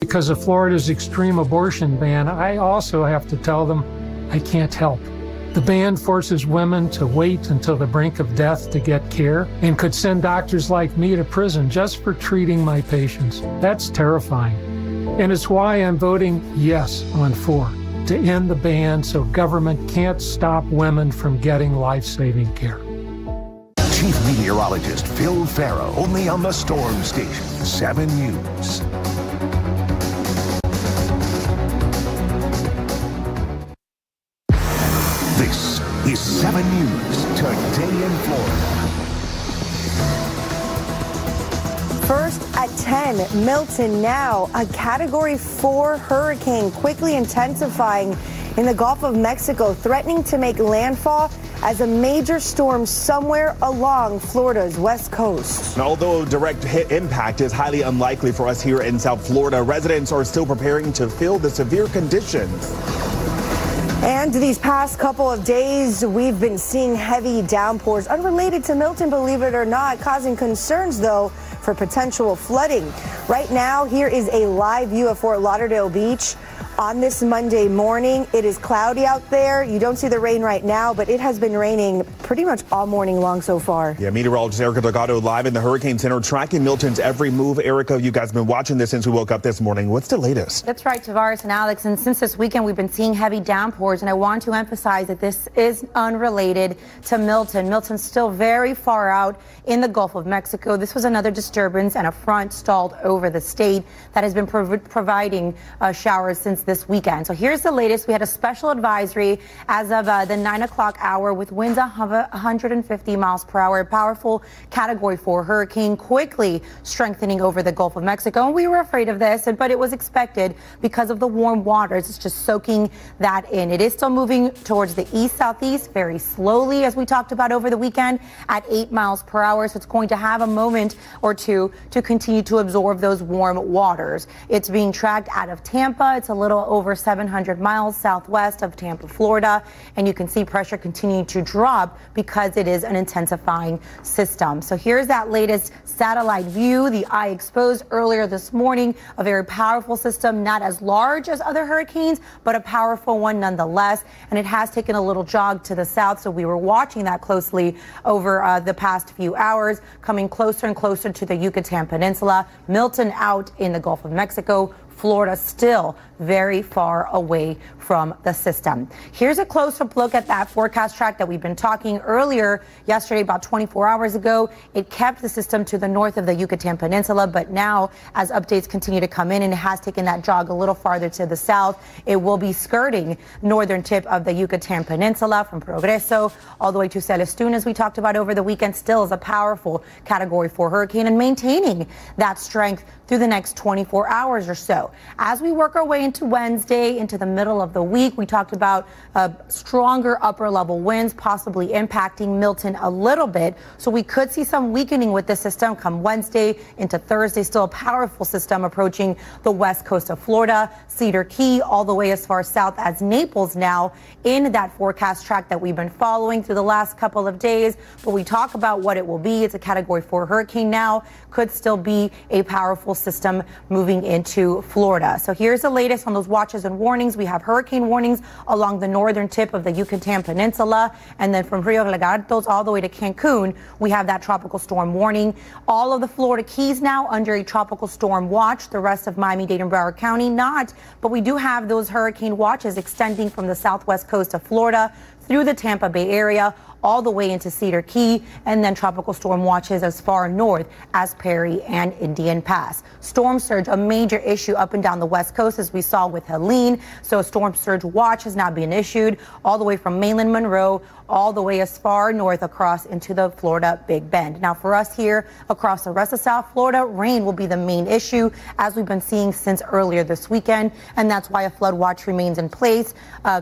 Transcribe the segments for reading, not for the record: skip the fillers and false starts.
Because of Florida's extreme abortion ban, I also have to tell them I can't help. The ban forces women to wait until the brink of death to get care and could send doctors like me to prison just for treating my patients. That's terrifying. And it's why I'm voting yes on 4, to end the ban so government can't stop women from getting life-saving care. Chief Meteorologist Phil Farrow, only on the Storm Station, 7 News. This is 7 News, Today in Florida. First at 10, Milton now a Category 4 hurricane quickly intensifying in the Gulf of Mexico, threatening to make landfall as a major storm somewhere along Florida's west coast. And although direct hit impact is highly unlikely for us here in South Florida, residents are still preparing to feel the severe conditions. And these past couple of days, we've been seeing heavy downpours unrelated to Milton, believe it or not, causing concerns, though, for potential flooding. Right now, here is a live view of Fort Lauderdale Beach. On this Monday morning, it is cloudy out there. You don't see the rain right now, but it has been raining pretty much all morning long so far. Yeah, meteorologist Erica Delgado live in the Hurricane Center tracking Milton's every move. Erica, you guys have been watching this since we woke up this morning. What's the latest? That's right, Tavares and Alex. And since this weekend, we've been seeing heavy downpours. And I want to emphasize that this is unrelated to Milton. Milton's still very far out in the Gulf of Mexico. This was another disturbance and a front stalled over the state that has been providing showers since this weekend. So here's the latest. We had a special advisory as of the 9 o'clock hour with winds 150 miles per hour. A powerful Category 4 hurricane quickly strengthening over the Gulf of Mexico. And we were afraid of this, but it was expected because of the warm waters. It's just soaking that in. It is still moving towards the east-southeast very slowly, as we talked about over the weekend, at 8 miles per hour. So it's going to have a moment or two to continue to absorb those warm waters. It's being tracked out of Tampa. It's a little over 700 miles southwest of Tampa, Florida, and you can see pressure continuing to drop because it is an intensifying system. So here's that latest satellite view. The eye exposed earlier this morning a very powerful system, not as large as other hurricanes, but a powerful one nonetheless, and it has taken a little jog to the south, so we were watching that closely over the past few hours, coming closer and closer to the Yucatan Peninsula. Milton out in the Gulf of Mexico. Florida still very far away from the system. Here's a close-up look at that forecast track that we've been talking earlier yesterday, about 24 hours ago. It kept the system to the north of the Yucatan Peninsula, but now as updates continue to come in and it has taken that jog a little farther to the south, it will be skirting northern tip of the Yucatan Peninsula from Progreso all the way to Celestún, as we talked about over the weekend. Still is a powerful Category 4 hurricane and maintaining that strength through the next 24 hours or so. As we work our way into Wednesday, into the middle of the week, we talked about stronger upper level winds possibly impacting Milton a little bit. So we could see some weakening with this system come Wednesday into Thursday. Still a powerful system approaching the west coast of Florida, Cedar Key, all the way as far south as Naples now in that forecast track that we've been following through the last couple of days. But we talk about what it will be. It's a Category 4 hurricane now, could still be a powerful system moving into Florida. So here's the latest on those watches and warnings. We have hurricane warnings along the northern tip of the Yucatan Peninsula, and then from Rio Lagartos all the way to Cancun, we have that tropical storm warning. All of the Florida Keys now under a tropical storm watch. The rest of Miami-Dade and Broward County not, but we do have those hurricane watches extending from the southwest coast of Florida through the Tampa Bay area, all the way into Cedar Key, and then tropical storm watches as far north as Perry and Indian Pass. Storm surge, a major issue up and down the west coast, as we saw with Helene. So a storm surge watch has now been issued all the way from mainland Monroe, all the way as far north across into the Florida Big Bend. Now for us here across the rest of South Florida, rain will be the main issue, as we've been seeing since earlier this weekend, and that's why a flood watch remains in place,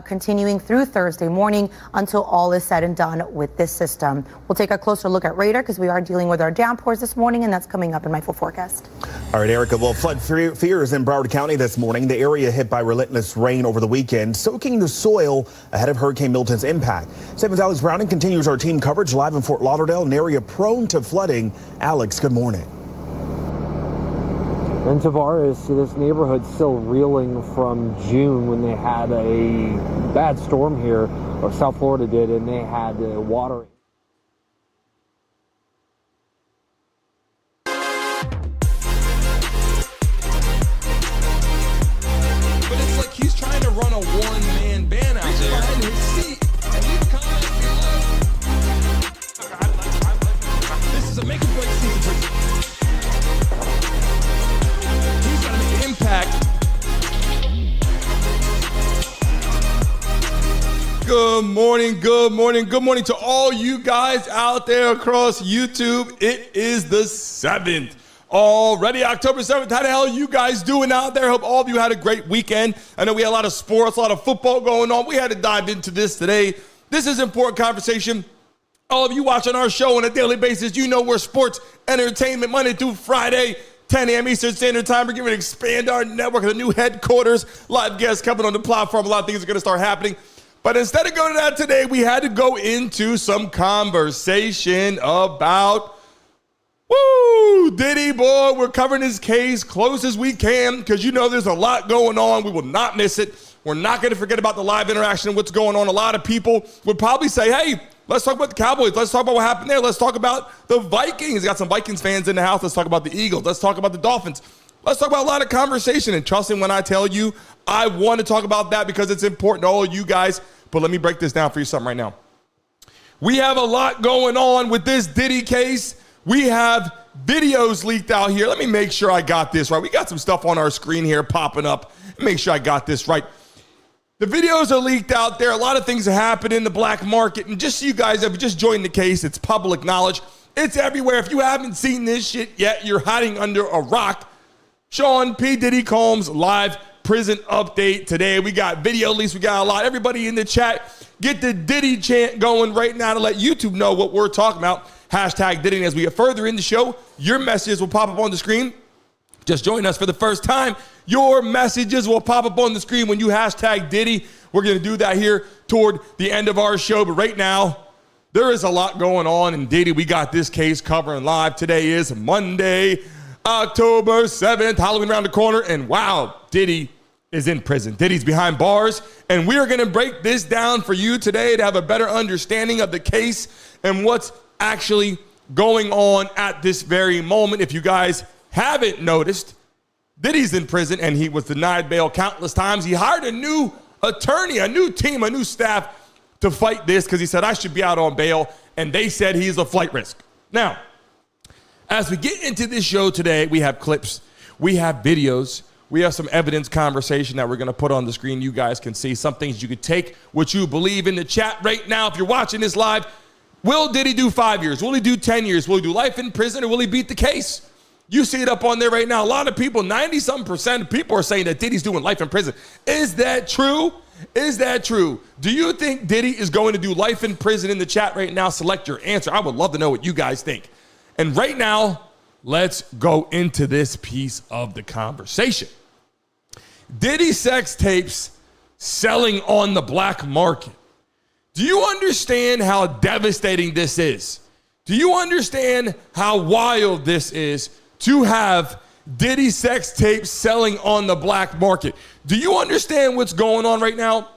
continuing through Thursday morning until all is said and done with this system. We'll take a closer look at radar because we are dealing with our downpours this morning, and that's coming up in my full forecast. All right, Erica. Well, flood fears in Broward County this morning. The area hit by relentless rain over the weekend, soaking the soil ahead of Hurricane Milton's impact. 7's Alex Browning continues our team coverage live in Fort Lauderdale, an area prone to flooding. Alex, good morning. And Tavares, this neighborhood's still reeling from June when they had a bad storm here, or South Florida did, and they had water. But it's like he's trying to run a one-man band out there. Behind his seat, and he's this is a make-or-break season. He's got to make an impact. Good morning, good morning, good morning to all you guys out there across YouTube. It is the 7th. Already October 7th. How the hell are you guys doing out there? Hope all of you had a great weekend. I know we had a lot of sports, a lot of football going on. We had to dive into this today. This is important conversation. All of you watching our show on a daily basis, you know we're sports entertainment Monday through Friday, 10 a.m. Eastern Standard Time. We're going to expand our network, the new headquarters, live guests coming on the platform. A lot of things are going to start happening. But instead of going to that today, we had to go into some conversation about Diddy, boy. We're covering his case close as we can because you know there's a lot going on. We will not miss it. We're not going to forget about the live interaction and what's going on. A lot of people would probably say, hey, let's talk about the Cowboys. Let's talk about what happened there. Let's talk about the Vikings. Got some Vikings fans in the house. Let's talk about the Eagles. Let's talk about the Dolphins. Let's talk about a lot of conversation. And trust me when I tell you, I want to talk about that because it's important to all of you guys. But let me break this down for you something right now. We have a lot going on with this Diddy case. We have videos leaked out here. Let me make sure I got this right. We got some stuff on our screen here popping up. Make sure I got this right. The videos are leaked out there. A lot of things happen in the black market. And just so you guys have just joined the case, it's public knowledge. It's everywhere. If you haven't seen this shit yet, you're hiding under a rock. Sean P. Diddy Combs live prison update today. We got video leaks. We got a lot. Everybody in the chat, get the Diddy chant going right now to let YouTube know what we're talking about. Hashtag Diddy. And as we get further in the show, your messages will pop up on the screen. Just join us for the first time. Your messages will pop up on the screen when you hashtag Diddy. We're going to do that here toward the end of our show. But right now, there is a lot going on in Diddy. We got this case covering live. Today is Monday, October 7th, Halloween around the corner. And wow, Diddy is in prison. Diddy's behind bars. And we are going to break this down for you today to have a better understanding of the case and what's actually going on at this very moment. If you guys haven't noticed, Diddy's in prison and he was denied bail countless times. He hired a new attorney, a new team, a new staff to fight this because he said, I should be out on bail. And they said he's a flight risk. Now, as we get into this show today, we have clips, we have videos, we have some evidence conversation that we're going to put on the screen. You guys can see some things you could take what you believe in the chat right now. If you're watching this live, will Diddy do 5 years? Will he do 10 years? Will he do life in prison or will he beat the case? You see it up on there right now. A lot of people, 90-some% of people are saying that Diddy's doing life in prison. Is that true? Is that true? Do you think Diddy is going to do life in prison? In the chat right now, select your answer. I would love to know what you guys think. And right now, let's go into this piece of the conversation. Diddy sex tapes selling on the black market. Do you understand how devastating this is? Do you understand how wild this is to have Diddy sex tapes selling on the black market? Do you understand what's going on right now?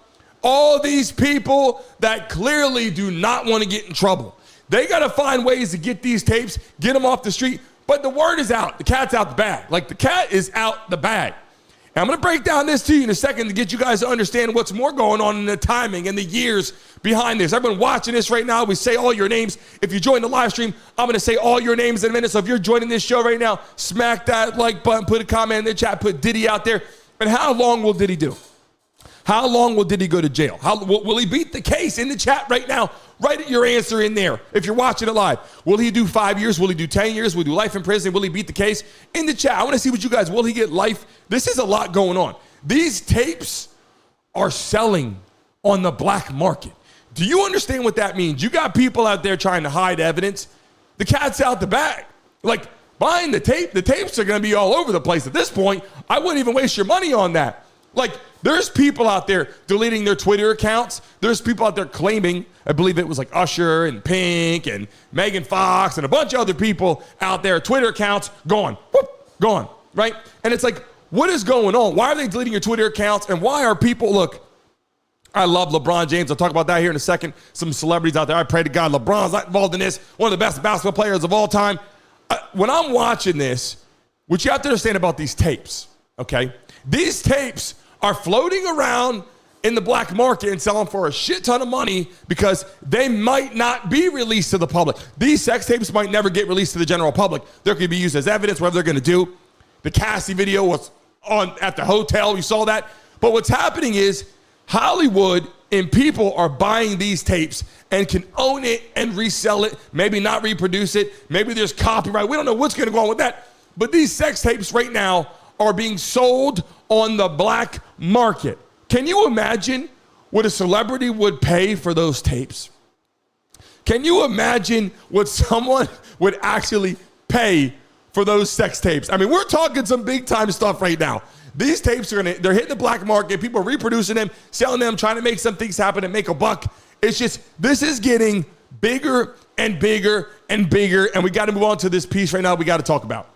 All these people that clearly do not want to get in trouble. They got to find ways to get these tapes, get them off the street. But the word is out. The cat's out the bag. Like the cat is out the bag. And I'm going to break down this to you in a second to get you guys to understand what's more going on in the timing and the years behind this. Everyone watching this right now, we say all your names. If you join the live stream, I'm going to say all your names in a minute. So if you're joining this show right now, smack that like button, put a comment in the chat, put Diddy out there. And how long will Diddy do? How long will Diddy go to jail? How will he beat the case? In the chat right now, write your answer in there if you're watching it live. Will he do 5 years? Will he do 10 years? Will he do life in prison? Will he beat the case? In the chat, I want to see what you guys, will he get life? This is a lot going on. These tapes are selling on the black market. Do you understand what that means? You got people out there trying to hide evidence. The cat's out the bag. Like buying the tapes are going to be all over the place. At this point, I wouldn't even waste your money on that. Like, there's people out there deleting their Twitter accounts. There's people out there claiming, I believe it was like Usher and Pink and Megan Fox and a bunch of other people out there, Twitter accounts gone, whoop, gone. right? And it's like, what is going on? Why are they deleting your Twitter accounts? And why are people, look, I love LeBron James. I'll talk about that here in a second. Some celebrities out there. I pray to God LeBron's not involved in this. One of the best basketball players of all time. When I'm watching this, what you have to understand about these tapes, okay? These tapes are floating around in the black market and selling for a shit ton of money because they might not be released to the public. These sex tapes might never get released to the general public. They could be used as evidence, whatever they're going to do. The Cassie video was on at the hotel. You saw that. But what's happening is Hollywood and people are buying these tapes and can own it and resell it, maybe not reproduce it. Maybe there's copyright. We don't know what's going to go on with that. But these sex tapes right now are being sold on the black market. Can you imagine what a celebrity would pay for those tapes? Can you imagine what someone would actually pay for those sex tapes? I mean, we're talking some big time stuff right now. These tapes they're hitting the black market. People are reproducing them, selling them, trying to make some things happen and make a buck. It's just, this is getting bigger and bigger and bigger. And we got to move on to this piece right now we got to talk about.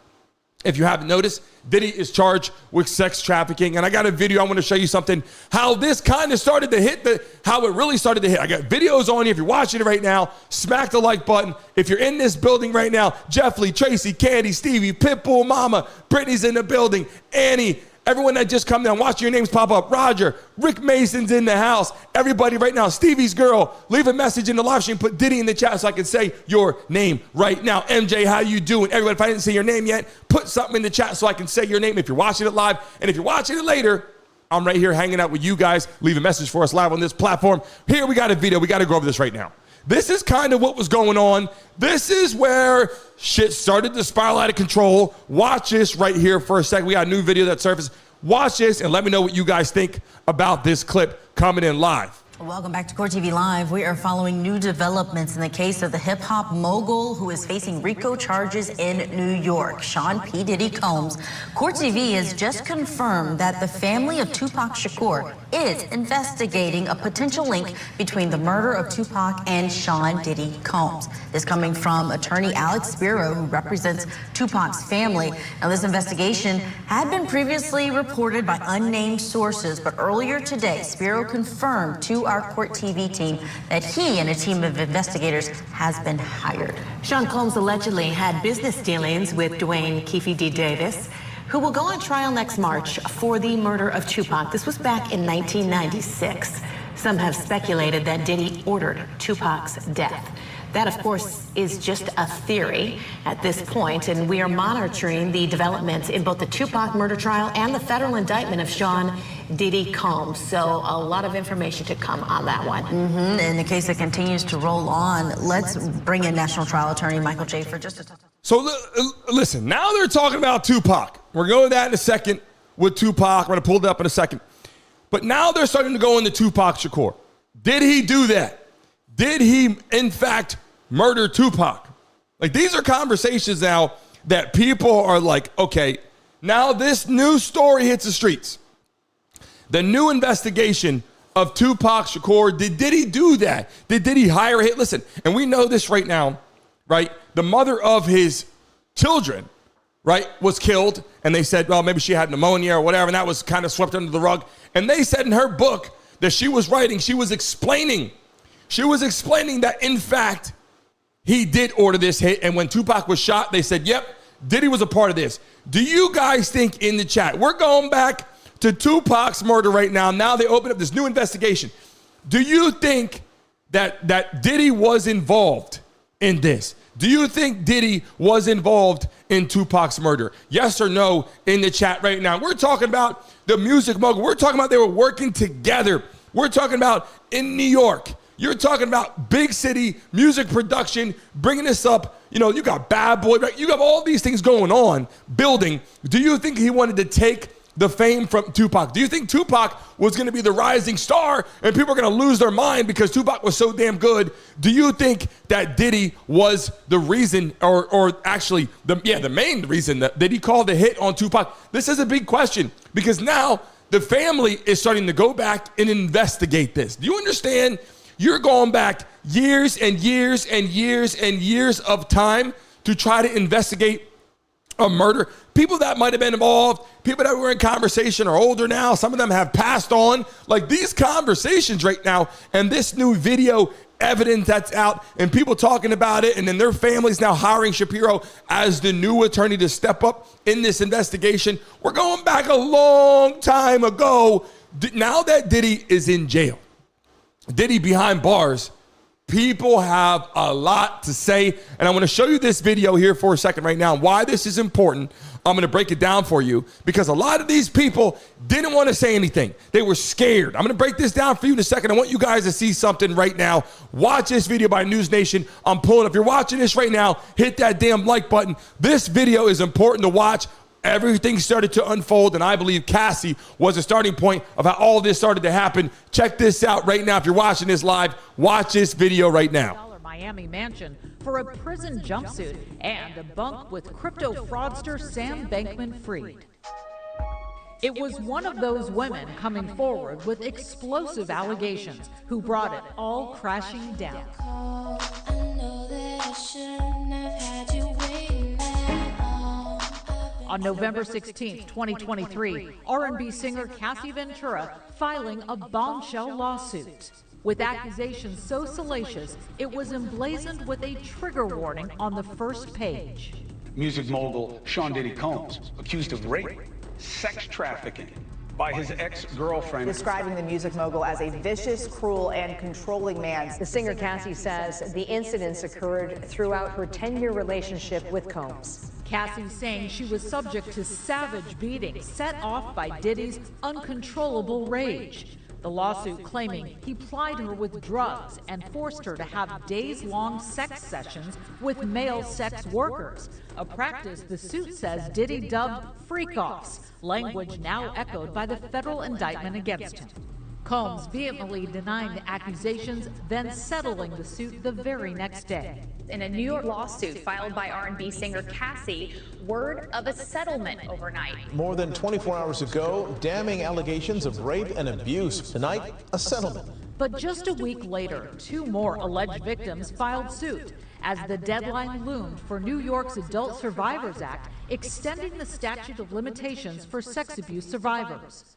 If you haven't noticed, Diddy is charged with sex trafficking. And I got a video. I want to show you something, how this kind of started to hit, how it really started to hit. I got videos on you. If you're watching it right now, smack the like button. If you're in this building right now, Jeff Lee, Tracy, Candy, Stevie, Pitbull, Mama, Brittany's in the building, Annie, everyone that just come down, watch your names pop up. Roger, Rick Mason's in the house. Everybody right now, Stevie's girl, leave a message in the live stream. Put Diddy in the chat so I can say your name right now. MJ, how you doing? Everybody, if I didn't say your name yet, put something in the chat so I can say your name if you're watching it live. And if you're watching it later, I'm right here hanging out with you guys. Leave a message for us live on this platform. Here we got a video. We got to go over this right now. This is kind of what was going on. This is where shit started to spiral out of control. Watch this right here for a second. We got a new video that surfaced. Watch this and let me know what you guys think about this clip coming in live. Welcome back to Court TV Live. We are following new developments in the case of the hip-hop mogul who is facing RICO charges in New York, Sean P. Diddy Combs. Court TV has just confirmed that the family of Tupac Shakur is investigating a potential link between the murder of Tupac and Sean Diddy Combs. This coming from attorney Alex Spiro, who represents Tupac's family. Now, this investigation had been previously reported by unnamed sources, but earlier today, Spiro confirmed to our Court TV team that he and a team of investigators has been hired. Sean Combs allegedly had business dealings with Dwayne Keefe D. Davis, who will go on trial next March for the murder of Tupac. This was back in 1996. Some have speculated that Diddy ordered Tupac's death. That, of course, is just a theory at this point, and we are monitoring the developments in both the Tupac murder trial and the federal indictment of Sean Diddy Combs. So a lot of information to come on that one. And the case that continues to roll on, let's bring in National Trial Attorney Michael J. for just a talk. So listen, now they're talking about Tupac. We're going to that in a second with Tupac. We're going to pull it up in a second. But now they're starting to go into Tupac Shakur. Did he do that? Did he, in fact, murder Tupac? Like, these are conversations now that people are like, okay, now this new story hits the streets. The new investigation of Tupac Shakur. Did Diddy do that? Did Diddy hire a hit? Listen, and we know this right now, right? The mother of his children, right, was killed. And they said, well, maybe she had pneumonia or whatever. And that was kind of swept under the rug. And they said in her book that she was writing, she was explaining that, in fact, he did order this hit. And when Tupac was shot, they said, yep, Diddy was a part of this. Do you guys think in the chat, we're going back to Tupac's murder right now. Now they open up this new investigation. Do you think that Diddy was involved in this? Do you think Diddy was involved in Tupac's murder? Yes or no in the chat right now. We're talking about the music mogul. We're talking about they were working together. We're talking about in New York. You're talking about big city music production, bringing this up. You know, you got Bad Boy, right? You got all these things going on, building. Do you think he wanted to take the fame from Tupac? Do you think Tupac was going to be the rising star and people are going to lose their mind because Tupac was so damn good? Do you think that Diddy was the reason, or actually the main reason that he called the hit on Tupac? This is a big question because now the family is starting to go back and investigate this. Do you understand? You're going back years and years and years and years of time to try to investigate a murder. People that might have been involved, people that were in conversation are older now. Some of them have passed on. Like these conversations right now and this new video evidence that's out and people talking about it, and then their families now hiring Shapiro as the new attorney to step up in this investigation. We're going back a long time ago. Now that Diddy is in jail, Diddy behind bars, people have a lot to say, and I want to show you this video here for a second right now. Why this is important, I'm going to break it down for you because a lot of these people didn't want to say anything. They were scared. I'm going to break this down for you in a second. I want you guys to see something right now. Watch this video by News Nation. I'm pulling. If you're watching this right now, hit that damn like button. This video is important to watch. Everything started to unfold, and I believe Cassie was a starting point of how all this started to happen. Check this out right now. If you're watching this live, watch this video right now. Miami mansion for a prison jumpsuit and a bunk with crypto fraudster Sam Bankman-Fried. It was one of those women coming forward with explosive allegations who brought it all crashing down. On November 16, 2023, R&B singer Cassie Ventura filing a bombshell lawsuit. With accusations so salacious, it was emblazoned with a trigger warning on the first page. Music mogul Sean Diddy Combs, accused of rape, sex trafficking by his ex-girlfriend. Describing the music mogul as a vicious, cruel, and controlling man. The singer Cassie says the incidents occurred throughout her 10-year relationship with Combs. Cassie saying she was subject to savage beatings set off by Diddy's uncontrollable rage. The lawsuit claiming he plied her with drugs and forced her to have days-long sex sessions with male sex workers, a practice the suit says Diddy dubbed freak-offs, language now echoed by the federal indictment against him. Combs vehemently denying the accusations, then settling the suit the very next day. In a New York lawsuit filed by R&B singer Cassie, word of a settlement overnight. More than 24 hours ago, damning allegations of rape and abuse. Tonight, a settlement. But just a week later, 2 more alleged victims filed suit as the deadline loomed for New York's Adult Survivors Act, extending the statute of limitations for sex abuse survivors.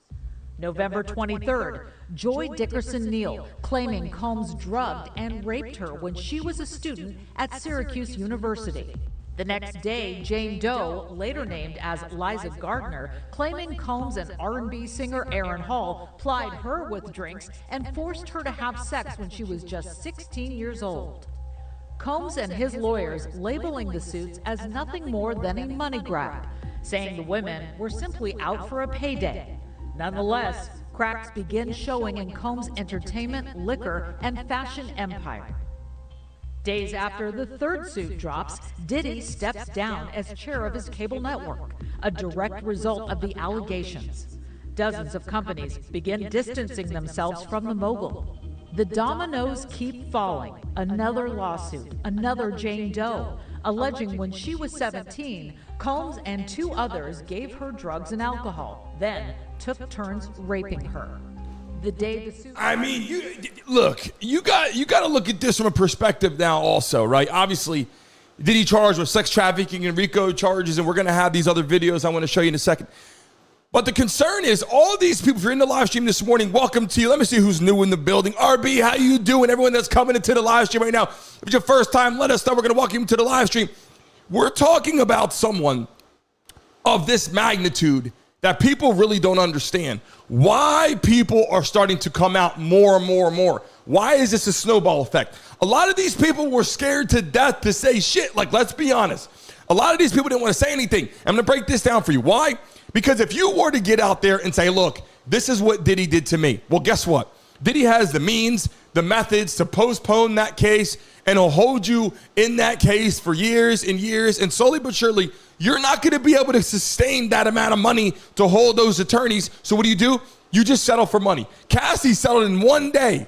November 23rd, Joy Dickerson-Neal claiming Combs drugged and raped her when she was a student at Syracuse University. The next day, Jane Doe, later named as Liza Gardner, claiming Combs and R&B singer Aaron Hall plied her with drinks and forced her to have sex when she was just 16 years old. Combs and his lawyers labeling the suits as nothing more than a money grab, saying the women were simply out for a payday. Nonetheless, cracks begin showing in Combs' entertainment, liquor, and fashion empire. Days after the third suit drops, Diddy steps down as chair of his cable network, a direct result of the allegations. Dozens of companies begin distancing themselves from the mogul. The dominoes keep falling. Another lawsuit, another Jane Doe, alleging when she was 17, Combs and 2 others gave her drugs and alcohol, then took turns raping her. The day the suit... I mean, you got to look at this from a perspective now also, right? Obviously, Diddy charged with sex trafficking and RICO charges, and we're going to have these other videos I want to show you in a second. But the concern is all these people, if you're in the live stream this morning, welcome to you. Let me see who's new in the building. RB, how you doing? Everyone that's coming into the live stream right now, if it's your first time, let us know. We're going to welcome you to the live stream. We're talking about someone of this magnitude that people really don't understand. Why people are starting to come out more and more and more. Why is this a snowball effect? A lot of these people were scared to death to say shit. Like, let's be honest. A lot of these people didn't want to say anything. I'm going to break this down for you. Why? Because if you were to get out there and say, look, this is what Diddy did to me. Well, guess what? Diddy has the means, the methods to postpone that case, and he'll hold you in that case for years and years. And slowly but surely, you're not going to be able to sustain that amount of money to hold those attorneys. So what do? You just settle for money. Cassie settled in one day.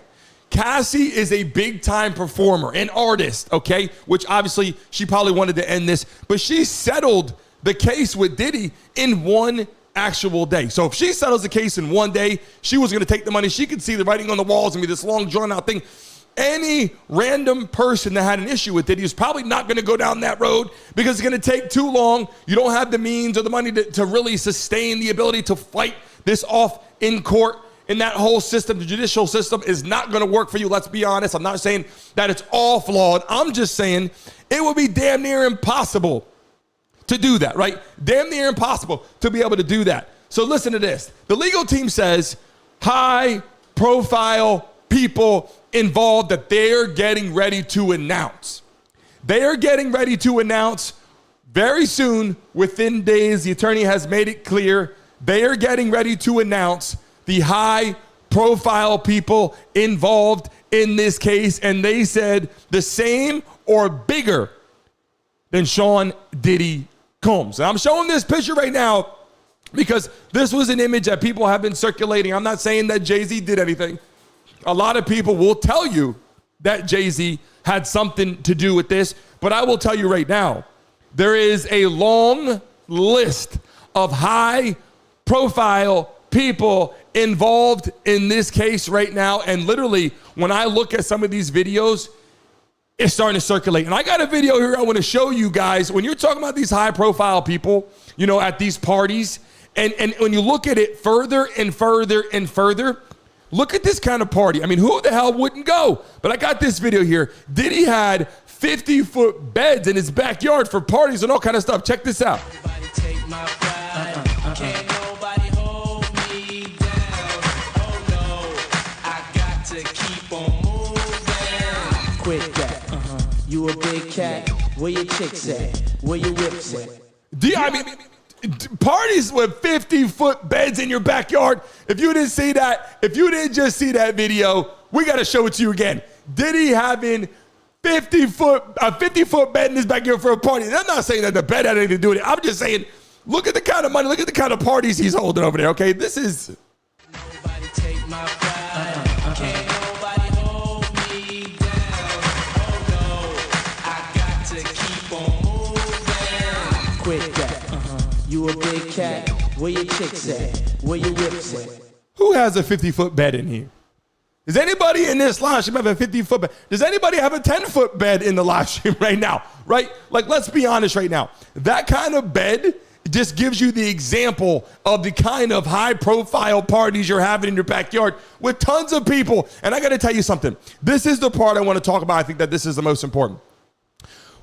Cassie is a big-time performer, an artist, okay? Which obviously she probably wanted to end this, but she settled the case with Diddy in one actual day. So if she settles the case in one day, she was going to take the money. She could see the writing on the walls and be this long, drawn-out thing. any random person that had an issue with it, he was probably not going to go down that road because it's going to take too long. You don't have the means or the money to really sustain the ability to fight this off in court. And that whole system, the judicial system, is not going to work for you. Let's be honest. I'm not saying that it's all flawed. I'm just saying it would be damn near impossible to do that, right? Damn near impossible to be able to do that. So listen to this. The legal team says high profile people involved that they're getting ready to announce. They are getting ready to announce very soon, within days. The attorney has made it clear they are getting ready to announce the high profile people involved in this case. And they said the same or bigger than Sean Diddy Combs. And I'm showing this picture right now because this was an image that people have been circulating. I'm not saying that Jay-Z did anything. A lot of people will tell you that Jay-Z had something to do with this, but I will tell you right now, there is a long list of high profile people involved in this case right now. And literally, when I look at some of these videos, it's starting to circulate. And I got a video here I want to show you guys. When you're talking about these high profile people, you know, at these parties, and when you look at it further and further and further, look at this kind of party. I mean, who the hell wouldn't go? But I got this video here. Diddy had 50-foot beds in his backyard for parties and all kind of stuff. Check this out. Quit that. You a big cat. Where your chicks at? Where your whips at? I mean, parties with 50-foot beds in your backyard. If you didn't see that, if you didn't just see that video, we got to show it to you again. Diddy having 50-foot bed in his backyard for a party. And I'm not saying that the bed had anything to do with it. I'm just saying, look at the kind of money, look at the kind of parties he's holding over there. Okay, this is. Nobody take my pride. Can't nobody hold me down. Oh no, I got to keep on moving. Quit that. You a big cat. Where your chicks at? Where your whips at? Who has a 50-foot bed in here? Does anybody in this live stream have a 50-foot bed? Does anybody have a 10-foot bed in the live stream right now? Right? Like, let's be honest right now. That kind of bed just gives you the example of the kind of high-profile parties you're having in your backyard with tons of people. And I got to tell you something. This is the part I want to talk about. I think that this is the most important.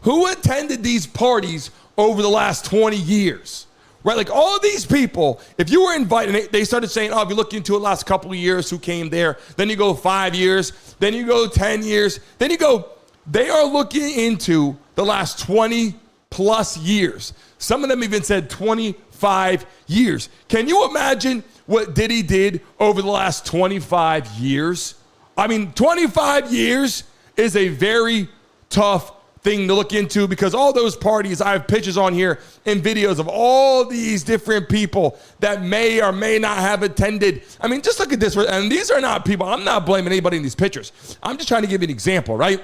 Who attended these parties over the last 20 years? Right, like all of these people, if you were invited, they started saying, oh, if you look into it last couple of years, who came there? Then you go 5 years, then you go 10 years, then you go, they are looking into the last 20 plus years. Some of them even said 25 years. Can you imagine what Diddy did over the last 25 years? I mean, 25 years is a very tough thing to look into because all those parties, I have pictures on here and videos of all these different people that may or may not have attended. I mean, just look at this. And these are not people, I'm not blaming anybody in these pictures. I'm just trying to give you an example, right?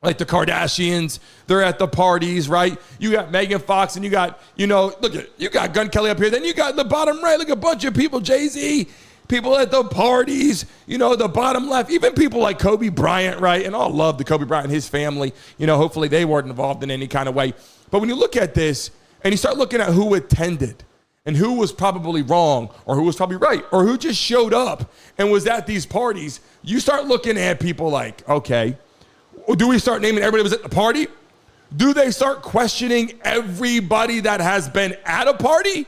Like the Kardashians, they're at the parties, right? You got Megan Fox and you got, you know, look at, you got Gun Kelly up here. Then you got the bottom right, look, a bunch of people, Jay-Z, people at the parties, you know, the bottom left, even people like Kobe Bryant, right? And all love to Kobe Bryant and his family. You know, hopefully they weren't involved in any kind of way. But when you look at this and you start looking at who attended and who was probably wrong or who was probably right or who just showed up and was at these parties, you start looking at people like, okay, do we start naming everybody that was at the party? Do they start questioning everybody that has been at a party?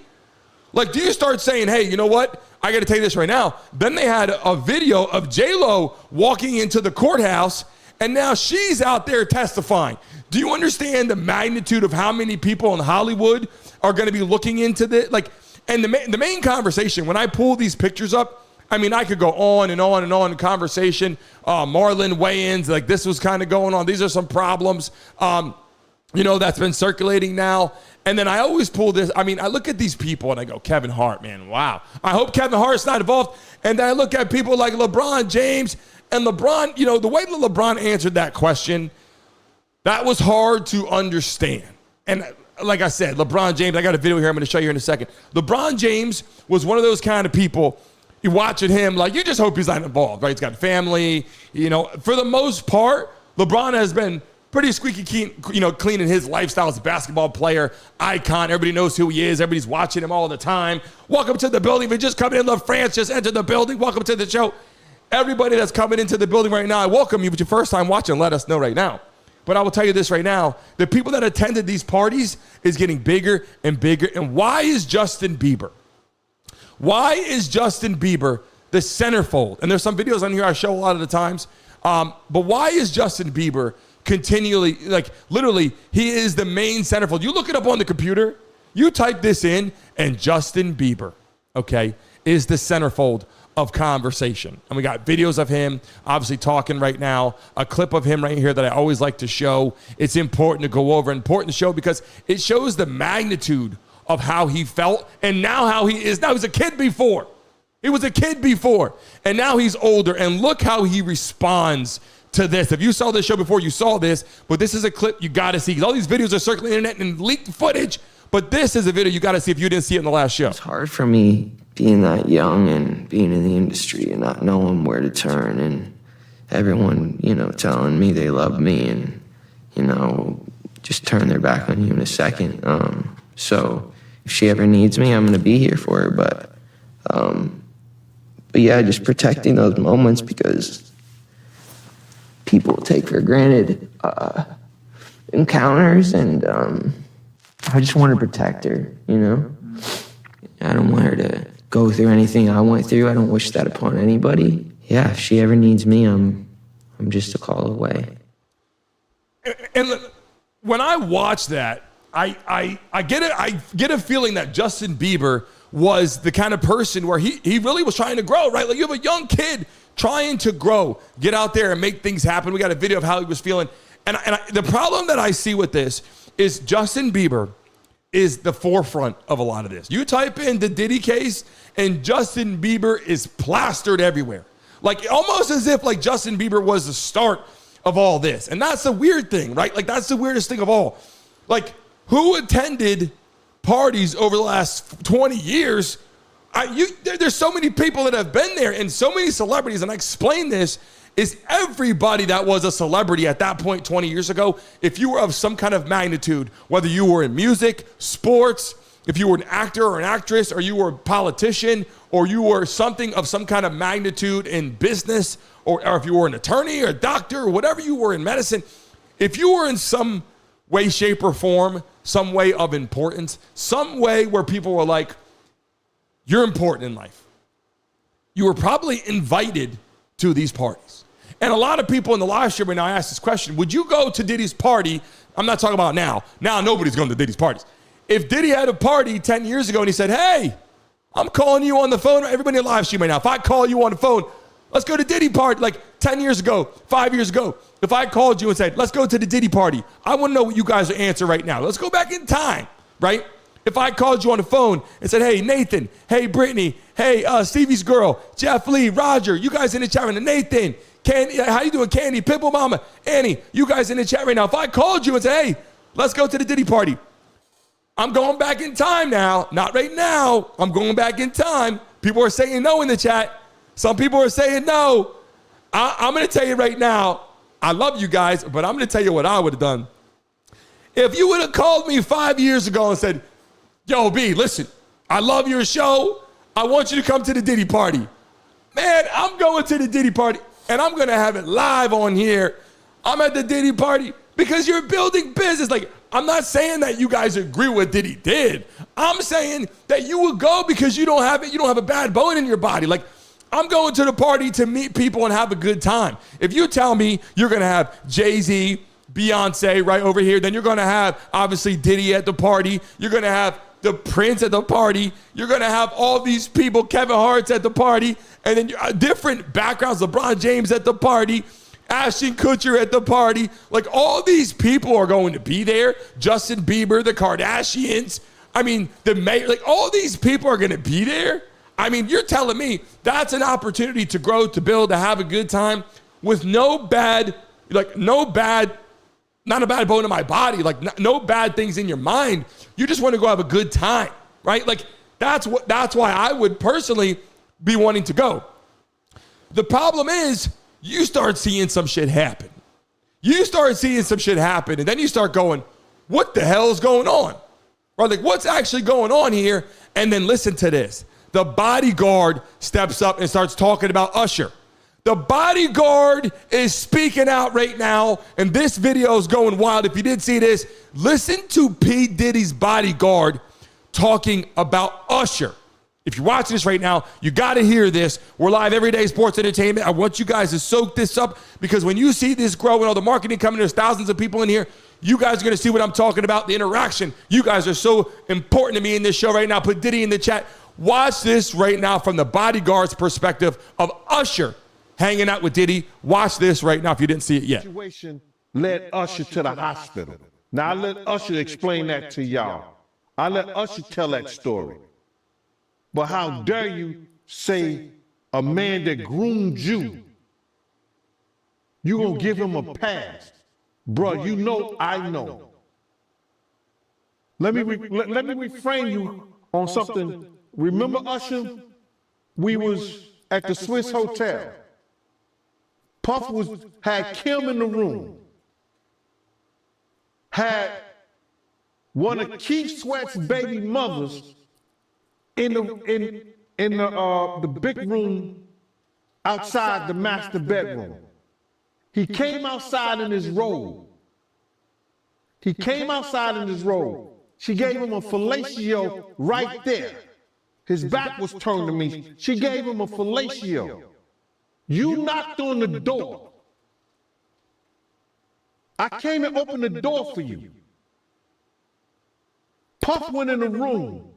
Like, do you start saying, hey, you know what? I got to tell you this right now. Then they had a video of J-Lo walking into the courthouse, and now she's out there testifying. Do you understand the magnitude of how many people in Hollywood are going to be looking into this? Like, and the main conversation, when I pull these pictures up, I mean, I could go on and on and on in conversation. Marlon Wayans, like this was kind of going on. These are some problems, you know, that's been circulating now. And then I always pull this. I mean, I look at these people and I go, Kevin Hart, man, wow. I hope Kevin Hart's not involved. And then I look at people like LeBron James and LeBron, you know, the way that LeBron answered that question, that was hard to understand. And like I said, LeBron James, I got a video here I'm going to show you in a second. LeBron James was one of those kind of people. you're watching him, like, you just hope he's not involved, right? He's got family. You know, for the most part, LeBron has been pretty squeaky clean in his lifestyle as a basketball player, icon. Everybody knows who he is. Everybody's watching him all the time. Welcome to the building. If you're just coming in, LaFrance just entered the building. Welcome to the show. Everybody that's coming into the building right now, I welcome you. But your first time watching, let us know right now. But I will tell you this right now. The people that attended these parties is getting bigger and bigger. And why is Justin Bieber the centerfold? And there's some videos on here I show a lot of the times. But why is Justin Bieber continually, like, literally, he is the main centerfold? You look it up on the computer, you type this in, and Justin Bieber, okay, is the centerfold of conversation. And we got videos of him obviously talking right now, a clip of him right here that I always like to show. It's important to go over, important to show because it shows the magnitude of how he felt and now how he is now. He was a kid before. And now he's older, and look how he responds to this. If you saw this show before, you saw this, but this is a clip you got to see. All these videos are circling the internet and leaked footage, but this is a video you got to see if you didn't see it in the last show. It's hard for me being that young and being in the industry and not knowing where to turn, and everyone, telling me they love me and, just turn their back on you in a second. So if she ever needs me, I'm going to be here for her. But yeah, just protecting those moments because people take for granted encounters, and I just want to protect her, I don't want her to go through anything I went through. I don't wish that upon anybody. Yeah, if she ever needs me, I'm just a call away. And when I watch that, I get a feeling that Justin Bieber was the kind of person where he really was trying to grow, right? Like, you have a young kid trying to grow, get out there and make things happen. We got a video of how he was feeling. And the problem that I see with this is Justin Bieber is the forefront of a lot of this. You type in the Diddy case and Justin Bieber is plastered everywhere. Like, almost as if like Justin Bieber was the start of all this. And that's the weird thing, right? Like, that's the weirdest thing of all. Like, who attended parties over the last 20 years? There's so many people that have been there and so many celebrities, and I explain this, is everybody that was a celebrity at that point 20 years ago, if you were of some kind of magnitude, whether you were in music, sports, if you were an actor or an actress, or you were a politician, or you were something of some kind of magnitude in business, or if you were an attorney or a doctor or whatever you were in medicine, if you were in some way, shape, or form, some way of importance, some way where people were like, you're important in life, you were probably invited to these parties. And a lot of people in the live stream right now, I asked this question: would you go to Diddy's party? I'm not talking about now. Now nobody's going to Diddy's parties. If Diddy had a party 10 years ago and he said, hey, I'm calling you on the phone, everybody in the live stream right now, if I call you on the phone, let's go to Diddy party, like 10 years ago, 5 years ago, if I called you and said, let's go to the Diddy party, I want to know what you guys will answer right now. Let's go back in time, right? If I called you on the phone and said, hey, Nathan, hey, Brittany, hey, Stevie's girl, Jeff Lee, Roger, you guys in the chat right now, Nathan, Candy, how you doing, Candy, Pimple Mama, Annie, you guys in the chat right now. If I called you and said, hey, let's go to the Diddy party, I'm going back in time now. Not right now. I'm going back in time. People are saying no in the chat. Some people are saying no. I'm going to tell you right now, I love you guys, but I'm going to tell you what I would have done. If you would have called me 5 years ago and said, yo, B, listen, I love your show. I want you to come to the Diddy party. Man, I'm going to the Diddy party, and I'm going to have it live on here. I'm at the Diddy party because you're building business. Like, I'm not saying that you guys agree with what Diddy did. I'm saying that you would go because you don't have it. You don't have a bad bone in your body. Like, I'm going to the party to meet people and have a good time. If you tell me you're going to have Jay-Z, Beyonce right over here, then you're going to have, obviously, Diddy at the party. You're going to have the Prince at the party. You're going to have all these people, Kevin Hart's at the party, and then different backgrounds, LeBron James at the party, Ashton Kutcher at the party. Like, all these people are going to be there. Justin Bieber, the Kardashians. I mean, the mayor, like, all these people are going to be there. I mean, you're telling me that's an opportunity to grow, to build, to have a good time with no bad, not a bad bone in my body, like no bad things in your mind. You just want to go have a good time, right? Like, that's why I would personally be wanting to go. The problem is you start seeing some shit happen. You start seeing some shit happen, and then you start going, what the hell is going on? Right? Like, what's actually going on here? And then listen to this. The bodyguard steps up and starts talking about Usher. The bodyguard is speaking out right now, and this video is going wild. If you didn't see this, listen to P Diddy's bodyguard talking about Usher. If you're watching this right now, you got to hear this. We're live everyday sports entertainment. I want you guys to soak this up, because when you see this grow and all the marketing coming, there's thousands of people in here. You guys are going to see what I'm talking about, the interaction. You guys are so important to me in this show right now. Put Diddy in the chat. Watch this right now from the bodyguard's perspective of Usher hanging out with Diddy. Watch this right now if you didn't see it yet. Situation led Usher to the hospital. Now I let Usher explain that to y'all. I let Usher tell that story. But how dare you say a man that groomed you, you gonna give him a pass? Bro, you know I know. Let me reframe you on something. Remember Usher? We was at the Swiss Hotel. Puff had Kim in the room. Had one of Keith Sweat's baby mothers in the big room outside the master bedroom. He came outside in his robe. She gave him a fellatio right there. His back was turned to me. She gave him a fellatio. You knocked on the door. I came and opened the door for you. Puff went in the room.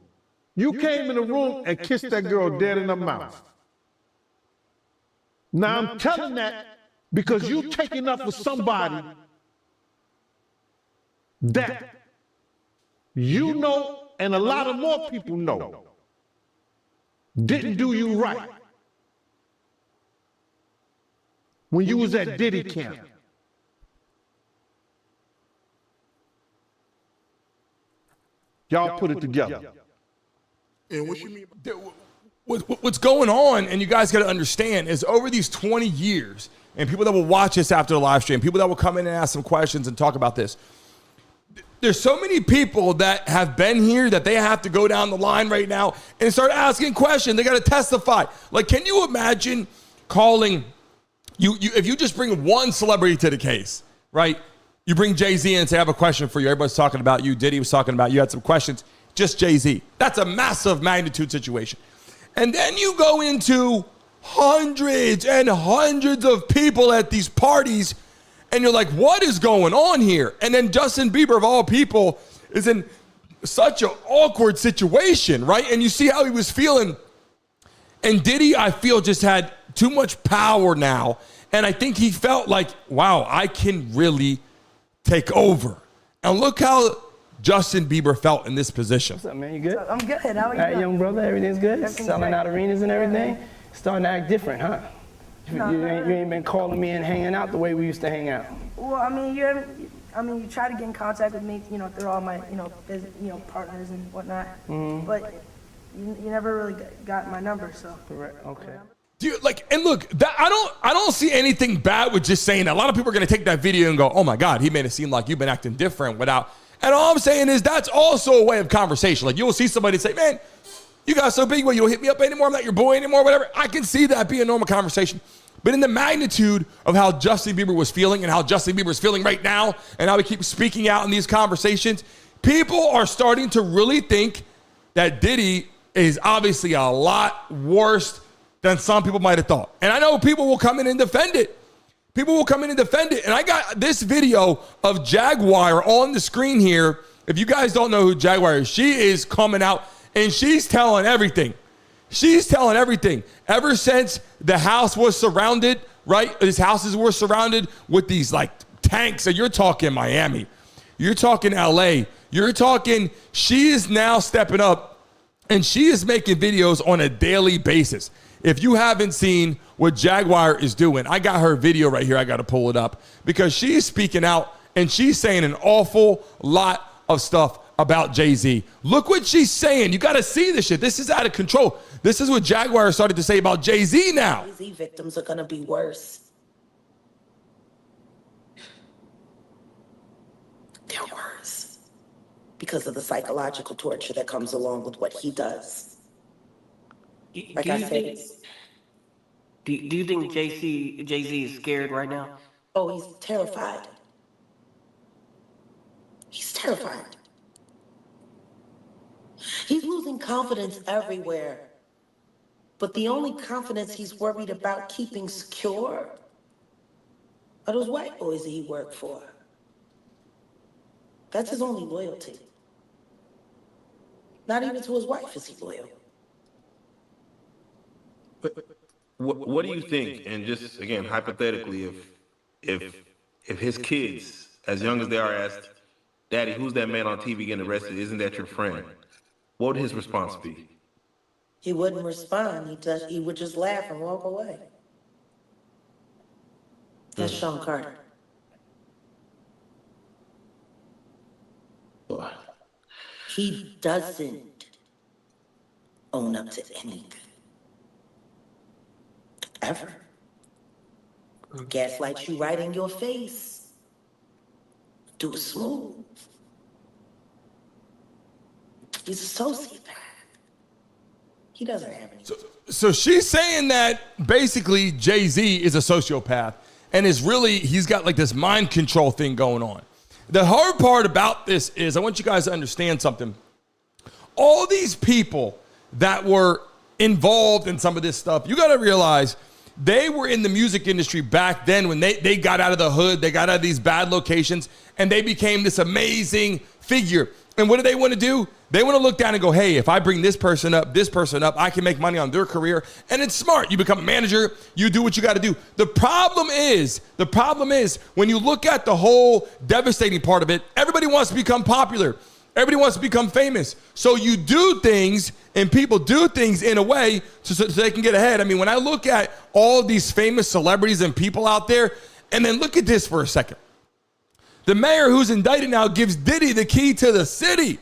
You came in the room and kissed that girl dead in the mouth. Now I'm telling that because you taking up for somebody that you know and a lot of more people know didn't do you right when you was at Diddy camp. Y'all put it together. And what you mean? What's going on, and you guys got to understand, is over these 20 years, and people that will watch this after the live stream, people that will come in and ask some questions and talk about this, there's so many people that have been here that they have to go down the line right now and start asking questions. They got to testify. Like, can you imagine calling you if you just bring one celebrity to the case, right? You bring Jay-Z in and say, I have a question for you. Everybody's talking about you. Diddy was talking about you. Had some questions. Just Jay-Z. That's a massive magnitude situation. And then you go into hundreds and hundreds of people at these parties, and you're like, what is going on here? And then Justin Bieber, of all people, is in such an awkward situation, right? And you see how he was feeling. And Diddy, I feel, just had too much power now. And I think he felt like, wow, I can really take over. And look how Justin Bieber felt in this position. What's up, man? You good? I'm good. How are you? All right, young brother, everything's good? Everything's Selling great. out arenas and everything? Starting to act different, huh? You ain't been calling me and hanging out the way we used to hang out. Well, I mean, you try to get in contact with me, through all my, business, partners and whatnot. Mm-hmm. But you never really got my number, so. Correct. Okay. Dude, and look, that I don't see anything bad with just saying that. A lot of people are going to take that video and go, oh my God, he made it seem like you've been acting different without. And all I'm saying is that's also a way of conversation. Like, you'll see somebody say, man, you got so big, well, you don't hit me up anymore. I'm not your boy anymore, whatever. I can see that being a normal conversation. But in the magnitude of how Justin Bieber was feeling and how Justin Bieber is feeling right now and how he keeps speaking out in these conversations, people are starting to really think that Diddy is obviously a lot worse than some people might have thought. And I know people will come in and defend it. And I got this video of Jaguar on the screen here. If you guys don't know who Jaguar is, she is coming out and she's telling everything. Ever since the house was surrounded, right? These houses were surrounded with these like tanks. And you're talking Miami. You're talking LA. She is now stepping up and she is making videos on a daily basis. If you haven't seen what Jaguar is doing, I got her video right here. I got to pull it up because she's speaking out and she's saying an awful lot of stuff about Jay-Z. Look what she's saying. You got to see this shit. This is out of control. This is what Jaguar started to say about Jay-Z now. Jay-Z victims are going to be worse. They're worse because of the psychological torture that comes along with what he does. Like I said, do you think Jay-Z is scared right now? oh, he's terrified. He's terrified. He's losing confidence everywhere. But the only confidence he's worried about keeping secure are those white boys that he worked for. That's his only loyalty. Not even to his wife is he loyal. What do you think? And just again, hypothetically, if his kids, as young as they are, asked, "Daddy, who's that man on TV getting arrested? Isn't that your friend?" What would his response be? He wouldn't respond. He would just laugh and walk away. That's Sean Carter. He doesn't own up to anything. Ever. Gaslight you right in your face. Do it smooth. He's a sociopath. He doesn't have any. So she's saying that basically Jay-Z is a sociopath and is really, he's got like this mind control thing going on. The hard part about this is, I want you guys to understand something. All these people that were involved in some of this stuff, you got to realize they were in the music industry back then when they got out of the hood, they got out of these bad locations, and they became this amazing figure. And what do they want to do? They want to look down and go, hey, if I bring this person up, I can make money on their career. And it's smart. You become a manager. You do what you got to do. The problem is when you look at the whole devastating part of it, everybody wants to become popular. Everybody wants to become famous. So you do things, and people do things in a way so they can get ahead. I mean, when I look at all these famous celebrities and people out there, and then look at this for a second. The mayor who's indicted now gives Diddy the key to the city.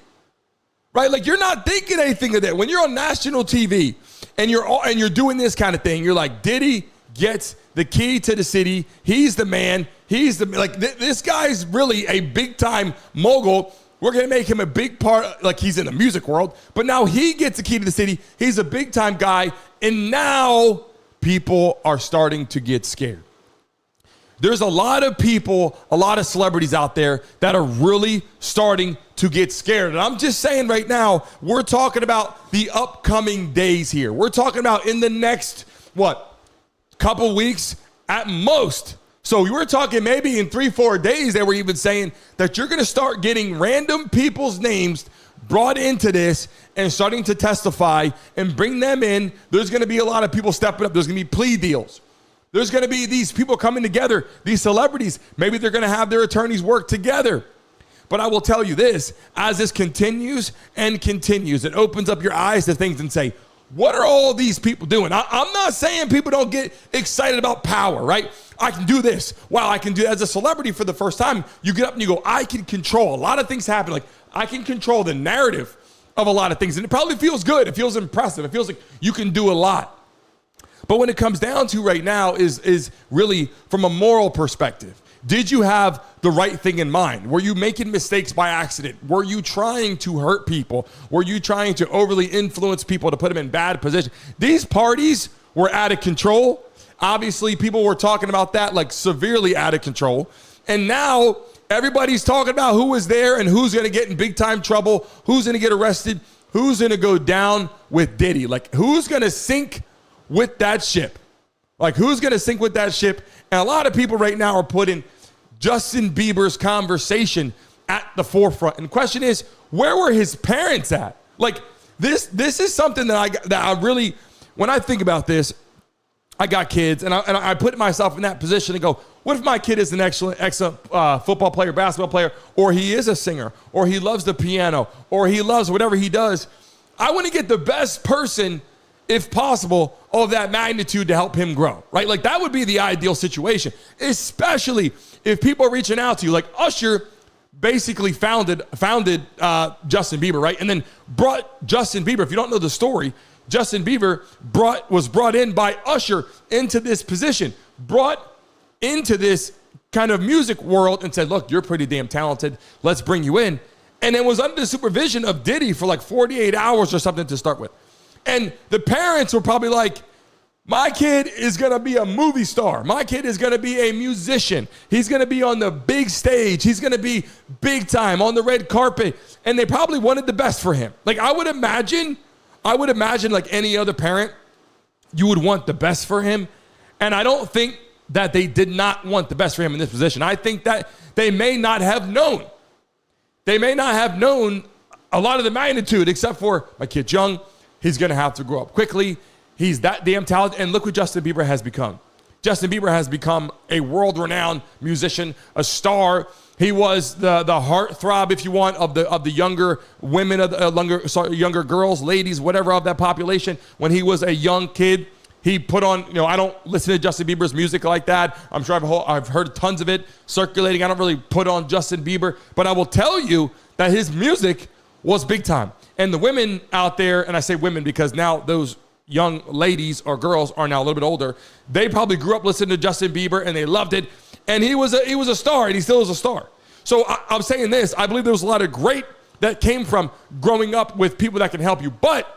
Right? Like, you're not thinking anything of that. When you're on national TV and you're doing this kind of thing, you're like, Diddy gets the key to the city. He's the man. This guy's really a big time mogul. We're going to make him a big part, like he's in the music world, but now he gets the key to the city. He's a big time guy. And now people are starting to get scared. There's a lot of people, a lot of celebrities out there that are really starting to get scared. And I'm just saying right now, we're talking about the upcoming days here. We're talking about in the next, couple weeks at most. So we were talking maybe in 3-4 days, they were even saying that you're going to start getting random people's names brought into this and starting to testify and bring them in. There's going to be a lot of people stepping up. There's going to be plea deals. There's going to be these people coming together, these celebrities. Maybe they're going to have their attorneys work together. But I will tell you this, as this continues and continues, it opens up your eyes to things and say, what are all these people doing? I'm not saying people don't get excited about power, right? I can do this. Wow, I can do that. As a celebrity for the first time, you get up and you go, I can control. A lot of things happen. Like, I can control the narrative of a lot of things. And it probably feels good. It feels impressive. It feels like you can do a lot. But when it comes down to right now is really from a moral perspective. Did you have the right thing in mind? Were you making mistakes by accident? Were you trying to hurt people? Were you trying to overly influence people to put them in bad positions? These parties were out of control. Obviously, people were talking about that like severely out of control. And now everybody's talking about who was there and who's going to get in big time trouble, who's going to get arrested, who's going to go down with Diddy. Like, who's going to sink with that ship? Like, who's going to sink with that ship? And a lot of people right now are putting Justin Bieber's conversation at the forefront. And the question is, where were his parents at? Like, this is something that I really, when I think about this, I got kids, and I put myself in that position and go, what if my kid is an excellent football player, basketball player, or he is a singer, or he loves the piano, or he loves whatever he does? I want to get the best person, if possible, of that magnitude to help him grow, right? Like, that would be the ideal situation, especially if people are reaching out to you. Like, Usher basically founded Justin Bieber, right? And then brought Justin Bieber, if you don't know the story, Justin Bieber was brought in by Usher into this position, brought into this kind of music world and said, look, you're pretty damn talented. Let's bring you in. And it was under the supervision of Diddy for like 48 hours or something to start with. And the parents were probably like, my kid is going to be a movie star. My kid is going to be a musician. He's going to be on the big stage. He's going to be big time on the red carpet. And they probably wanted the best for him. Like I would imagine like any other parent, you would want the best for him. And I don't think that they did not want the best for him in this position. I think that they may not have known. They may not have known a lot of the magnitude, except for my kid's young. He's going to have to grow up quickly. He's that damn talented. And look what Justin Bieber has become. Justin Bieber has become a world-renowned musician, a star. He was the heartthrob, if you want, of the younger women, of the younger girls, ladies, whatever of that population. When he was a young kid, he put on, I don't listen to Justin Bieber's music like that. I'm sure I've heard tons of it circulating. I don't really put on Justin Bieber, but I will tell you that his music was big time. And the women out there, and I say women because now those young ladies or girls are now a little bit older, they probably grew up listening to Justin Bieber and they loved it. And he was a star, and he still is a star. So I'm saying this, I believe there was a lot of great that came from growing up with people that can help you. But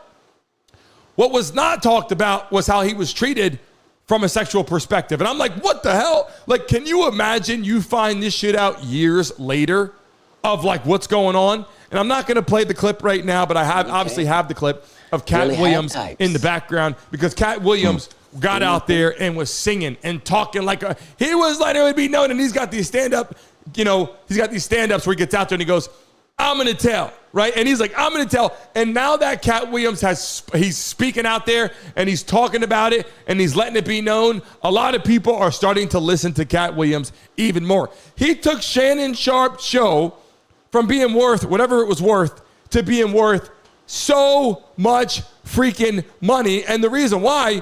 what was not talked about was how he was treated from a sexual perspective. And I'm like, what the hell? Like, can you imagine you find this shit out years later of like what's going on? And I'm not going to play the clip right now, but I obviously have the clip of Cat Williams in the background, because Cat Williams got out there and was singing and talking like he was letting it be known. And he's got these stand-up, he's got these stand-ups where he gets out there and he goes, I'm going to tell, right? And he's like, I'm going to tell. And now that Cat Williams he's speaking out there and he's talking about it and he's letting it be known, a lot of people are starting to listen to Cat Williams even more. He took Shannon Sharp's show from being worth whatever it was worth to being worth so much freaking money. And the reason why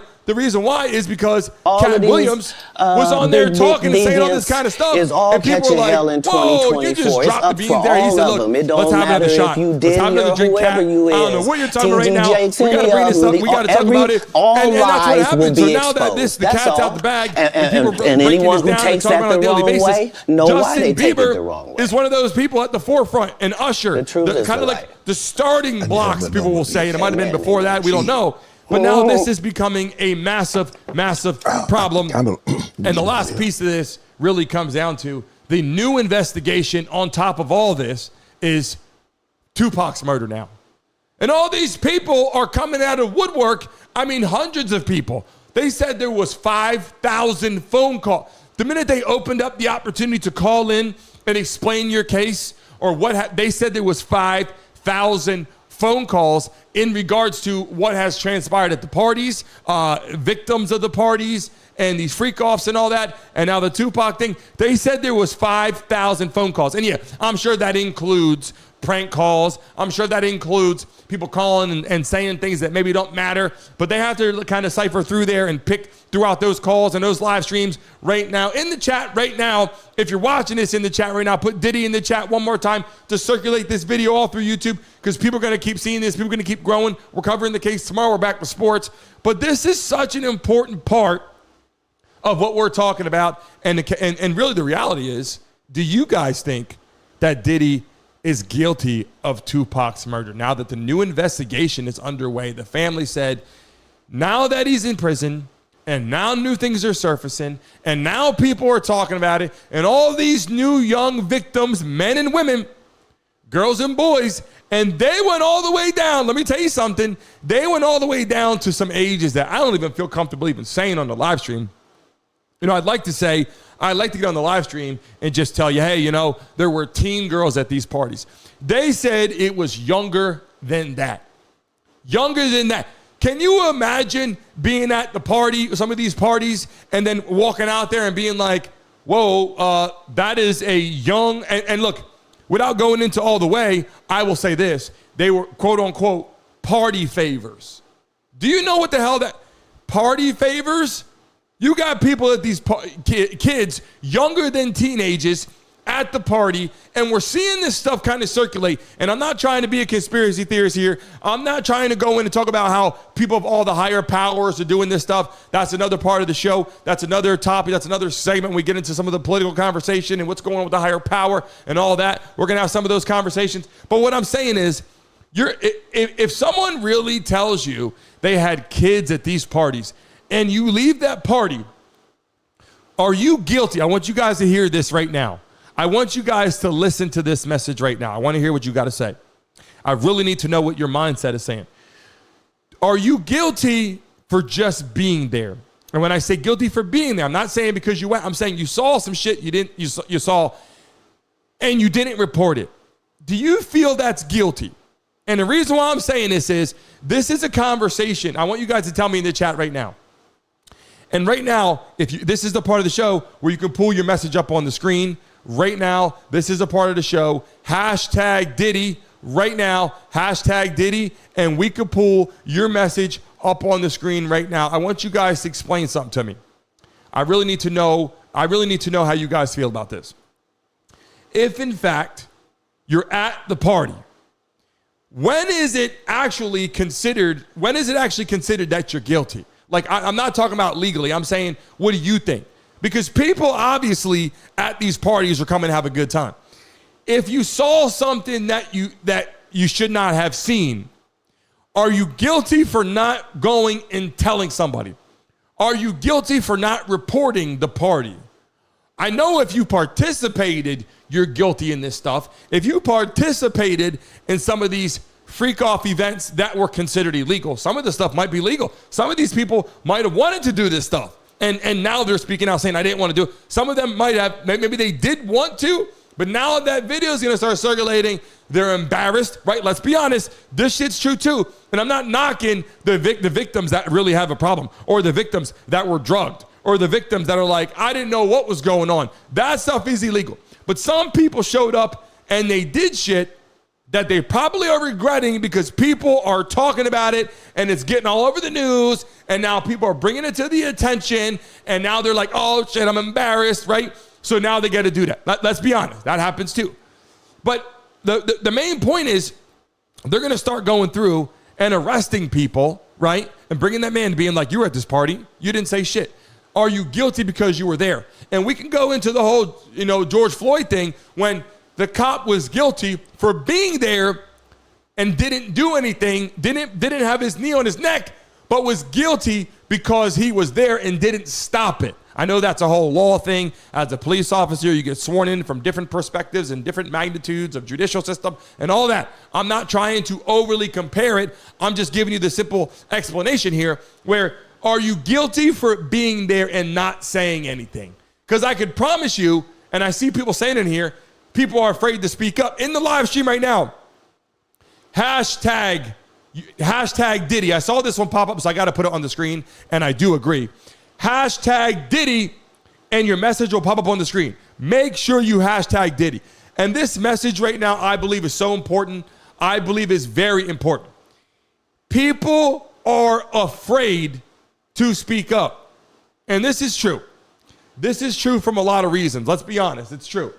is because Cat Williams was on there talking and saying all this kind of stuff. Is all and people were like, whoa, you just dropped the beans there. He said, look, let's have another shot. Let's have another drink, Cat. I don't know what you're talking about right now. We got to bring this up. We got to talk about it. And that's what happened. So now that the cat's out the bag and people breaking this down and talking about it on a daily basis, Justin Bieber is one of those people at the forefront. And Usher, kind of like the starting blocks, people will say. And it might have been before that. We don't know. But now this is becoming a massive, massive problem. And the last piece of this really comes down to the new investigation on top of all this is Tupac's murder now. And all these people are coming out of woodwork. I mean, hundreds of people. They said there was 5,000 phone calls. The minute they opened up the opportunity to call in and explain your case or they said there was 5,000 phone calls in regards to what has transpired at the parties, victims of the parties, and these freak-offs and all that, and now the Tupac thing. They said there was 5,000 phone calls. And yeah, I'm sure that includes prank calls. I'm sure that includes people calling and saying things that maybe don't matter, but they have to kind of cipher through there and pick throughout those calls and those live streams right now. In the chat right now, if you're watching this in the chat right now, put Diddy in the chat one more time to circulate this video all through YouTube, because people are going to keep seeing this. People are going to keep growing. We're covering the case tomorrow. We're back with sports. But this is such an important part of what we're talking about. And really the reality is, do you guys think that Diddy is guilty of Tupac's murder? Now that the new investigation is underway, the family said, now that he's in prison, and now new things are surfacing, and now people are talking about it, and all these new young victims, men and women, girls and boys, and they went all the way down. Let me tell you something. They went all the way down to some ages that I don't even feel comfortable even saying on the live stream. I'd like to get on the live stream and just tell you, hey, there were teen girls at these parties. They said it was younger than that. Younger than that. Can you imagine being at the party, some of these parties, and then walking out there and being like, whoa, that is a young, and look, without going into all the way, I will say this. They were, quote unquote, party favors. Do you know what the hell that party favors? You got people at these kids younger than teenagers at the party, and we're seeing this stuff kind of circulate. And I'm not trying to be a conspiracy theorist here. I'm not trying to go in and talk about how people of all the higher powers are doing this stuff. That's another part of the show. That's another topic. That's another segment. We get into some of the political conversation and what's going on with the higher power and all that. We're going to have some of those conversations. But what I'm saying is, if someone really tells you they had kids at these parties and you leave that party, are you guilty? I want you guys to hear this right now. I want you guys to listen to this message right now. I want to hear what you got to say. I really need to know what your mindset is saying. Are you guilty for just being there? And when I say guilty for being there, I'm not saying because you went. I'm saying you saw some shit you saw and you didn't report it. Do you feel that's guilty? And the reason why I'm saying this is a conversation. I want you guys to tell me in the chat right now. And right now, this is the part of the show where you can pull your message up on the screen. Right now, this is a part of the show. Hashtag Diddy. Right now, hashtag Diddy. And we can pull your message up on the screen right now. I want you guys to explain something to me. I really need to know how you guys feel about this. If, in fact, you're at the party, when is it actually considered that you're guilty? Like, I'm not talking about legally. I'm saying, what do you think? Because people obviously at these parties are coming to have a good time. If you saw something that you should not have seen, are you guilty for not going and telling somebody? Are you guilty for not reporting the party? I know if you participated, you're guilty in this stuff. If you participated in some of these freak-off events that were considered illegal, some of the stuff might be legal. Some of these people might have wanted to do this stuff. And now they're speaking out saying, I didn't want to do it. Some of them might have, maybe they did want to, but now that video is going to start circulating, they're embarrassed, right? Let's be honest. This shit's true too. And I'm not knocking the victims that really have a problem, or the victims that were drugged, or the victims that are like, I didn't know what was going on. That stuff is illegal. But some people showed up and they did shit that they probably are regretting because people are talking about it and it's getting all over the news, and now people are bringing it to the attention, and now they're like, oh shit, I'm embarrassed, right? So now they got to do that. Let's be honest, that happens too. But the main point is they're going to start going through and arresting people, right? And bringing that man to being like, you were at this party, you didn't say shit. Are you guilty because you were there? And we can go into the whole, George Floyd thing, when the cop was guilty for being there and didn't do anything, didn't have his knee on his neck, but was guilty because he was there and didn't stop it. I know that's a whole law thing. As a police officer, you get sworn in from different perspectives and different magnitudes of judicial system and all that. I'm not trying to overly compare it. I'm just giving you the simple explanation here, where are you guilty for being there and not saying anything? Because I could promise you, and I see people saying in here, people are afraid to speak up. In the live stream right now, hashtag Diddy. I saw this one pop up, so I got to put it on the screen, and I do agree. Hashtag Diddy, and your message will pop up on the screen. Make sure you hashtag Diddy. And this message right now, I believe, is so important. I believe is very important. People are afraid to speak up. And this is true. This is true from a lot of reasons. Let's be honest. It's true.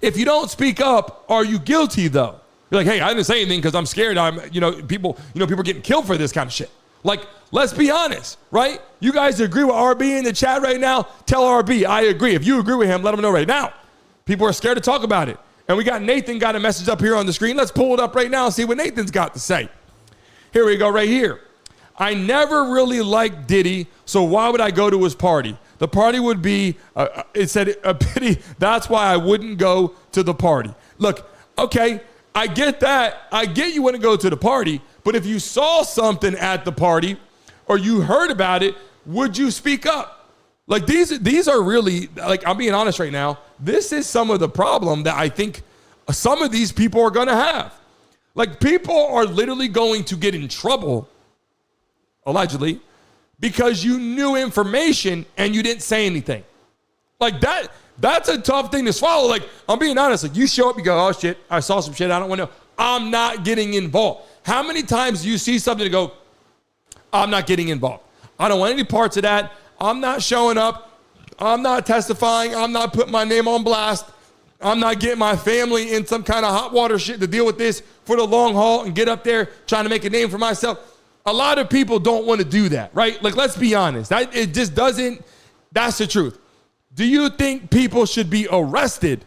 If you don't speak up, are you guilty though? You're like, hey, I didn't say anything because I'm scared. People are getting killed for this kind of shit. Like, let's be honest, right? You guys agree with RB in the chat right now? Tell RB, I agree. If you agree with him, let him know right now. People are scared to talk about it. And we got Nathan got a message up here on the screen. Let's pull it up right now and see what Nathan's got to say. Here we go right here. I never really liked Diddy, so why would I go to his party? The party would be, it said, a pity. That's why I wouldn't go to the party. Look, okay, I get that. I get you wouldn't go to the party, but if you saw something at the party or you heard about it, would you speak up? Like these are really, like, I'm being honest right now. This is some of the problem that I think some of these people are going to have. Like, people are literally going to get in trouble, allegedly, because you knew information and you didn't say anything. Like, that's a tough thing to swallow. Like, I'm being honest. Like, you show up, you go, oh shit, I saw some shit, I don't want to know. I'm not getting involved. How many times do you see something and go, I'm not getting involved. I don't want any parts of that. I'm not showing up. I'm not testifying. I'm not putting my name on blast. I'm not getting my family in some kind of hot water shit to deal with this for the long haul and get up there trying to make a name for myself. A lot of people don't want to do that, right? Like, let's be honest. It just doesn't, that's the truth. Do you think people should be arrested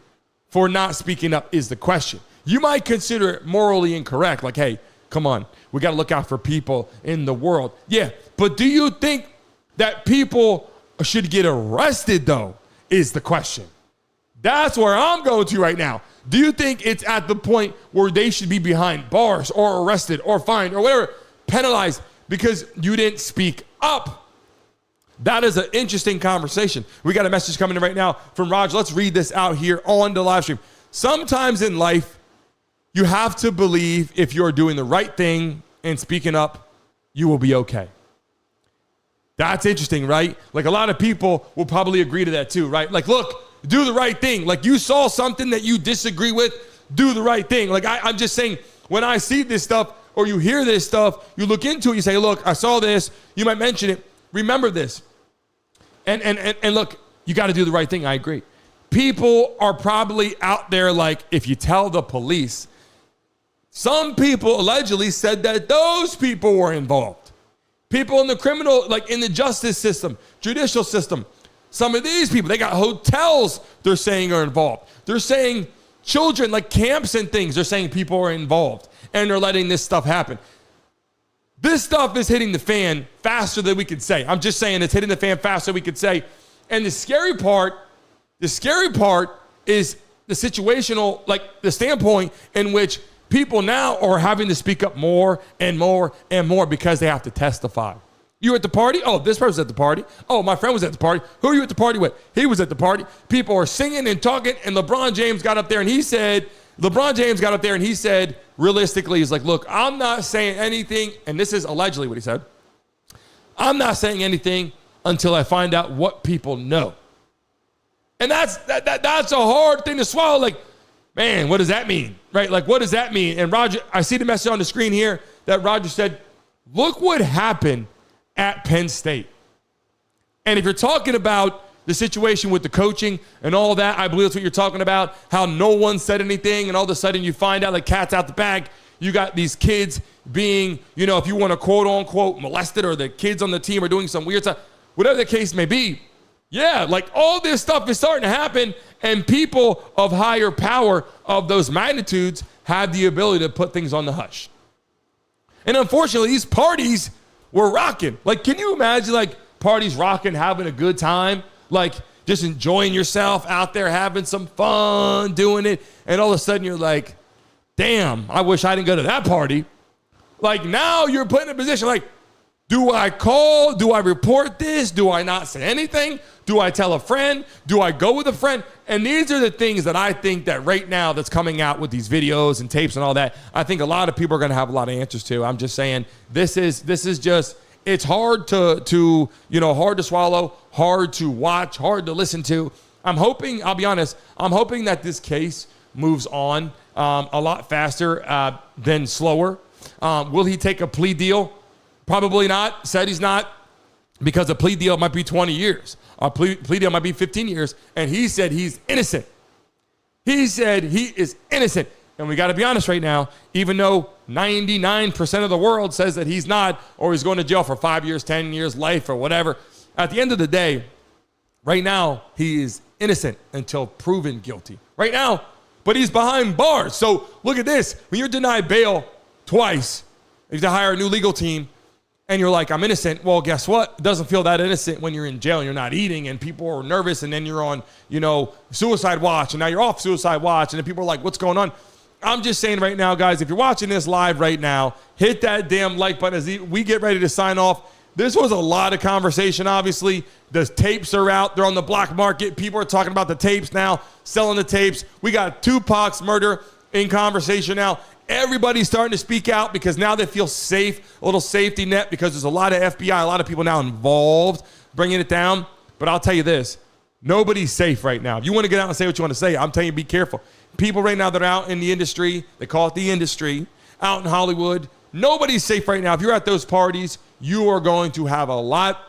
for not speaking up is the question. You might consider it morally incorrect. Like, hey, come on, we got to look out for people in the world. Yeah, but do you think that people should get arrested, though, is the question. That's where I'm going to right now. Do you think it's at the point where they should be behind bars or arrested or fined or whatever, penalized because you didn't speak up? That is an interesting conversation. We got a message coming in right now from Roger. Let's read this out here on the live stream. Sometimes in life, you have to believe if you're doing the right thing and speaking up, you will be okay. That's interesting, right? Like a lot of people will probably agree to that too, right? Like, look, do the right thing. Like you saw something that you disagree with, do the right thing. Like I'm just saying, when I see this stuff or you hear this stuff, you look into it, you say, look, I saw this. You might mention it. Remember this. And look, you got to do the right thing. I agree. People are probably out there like, if you tell the police, some people allegedly said that those people were involved. People in the criminal, like in the justice system, judicial system. Some of these people, they got hotels they're saying are involved. They're saying children, like camps and things, they're saying people are involved. And they're letting this stuff happen. This stuff is hitting the fan faster than we could say. I'm just saying it's hitting the fan faster than we could say. And the scary part is the situational, like the standpoint in which people now are having to speak up more and more and more because they have to testify. You were at the party? Oh, this person's at the party. Oh, my friend was at the party. Who are you at the party with? He was at the party. People are singing and talking, and LeBron James got up there and he said, realistically, he's like, look, I'm not saying anything, and this is allegedly what he said. I'm not saying anything until I find out what people know. And that's a hard thing to swallow. Like, man, what does that mean? Right? Like, what does that mean? And Roger, I see the message on the screen here that Roger said, look what happened at Penn State. And if you're talking about the situation with the coaching and all that, I believe that's what you're talking about, how no one said anything, and all of a sudden you find out like cat's out the bag. You got these kids being, if you want to quote unquote molested, or the kids on the team are doing some weird stuff, whatever the case may be. Yeah, like all this stuff is starting to happen, and people of higher power of those magnitudes have the ability to put things on the hush. And unfortunately, these parties were rocking. Like, can you imagine like parties rocking, having a good time? Like just enjoying yourself out there, having some fun, doing it. And all of a sudden you're like, damn, I wish I didn't go to that party. Like now you're put in a position like, do I call? Do I report this? Do I not say anything? Do I tell a friend? Do I go with a friend? And these are the things that I think that right now that's coming out with these videos and tapes and all that, I think a lot of people are going to have a lot of answers to. I'm just saying this is just, it's hard to hard to swallow, hard to watch, hard to listen to. I'm hoping, I'll be honest, I'm hoping that this case moves on a lot faster than slower. Will he take a plea deal? Probably not. Said he's not, because a plea deal might be 20 years. A plea deal might be 15 years. And he said he's innocent. He said he is innocent. And we got to be honest right now, even though 99% of the world says that he's not, or he's going to jail for 5 years, 10 years, life, or whatever. At the end of the day, right now, he is innocent until proven guilty. Right now, but he's behind bars. So look at this. When you're denied bail twice, you have to hire a new legal team, and you're like, I'm innocent. Well, guess what? It doesn't feel that innocent when you're in jail and you're not eating, and people are nervous, and then you're on, suicide watch, and now you're off suicide watch, and then people are like, what's going on? I'm just saying right now, guys, if you're watching this live right now, hit that damn like button as we get ready to sign off. This was a lot of conversation, obviously. The tapes are out. They're on the black market. People are talking about the tapes now, selling the tapes. We got Tupac's murder in conversation now. Everybody's starting to speak out because now they feel safe, a little safety net, because there's a lot of FBI, a lot of people now involved bringing it down. But I'll tell you this, nobody's safe right now. If you want to get out and say what you want to say, I'm telling you, be careful. People right now that are out in the industry, they call it the industry, out in Hollywood, nobody's safe right now. If you're at those parties, you are going to have a lot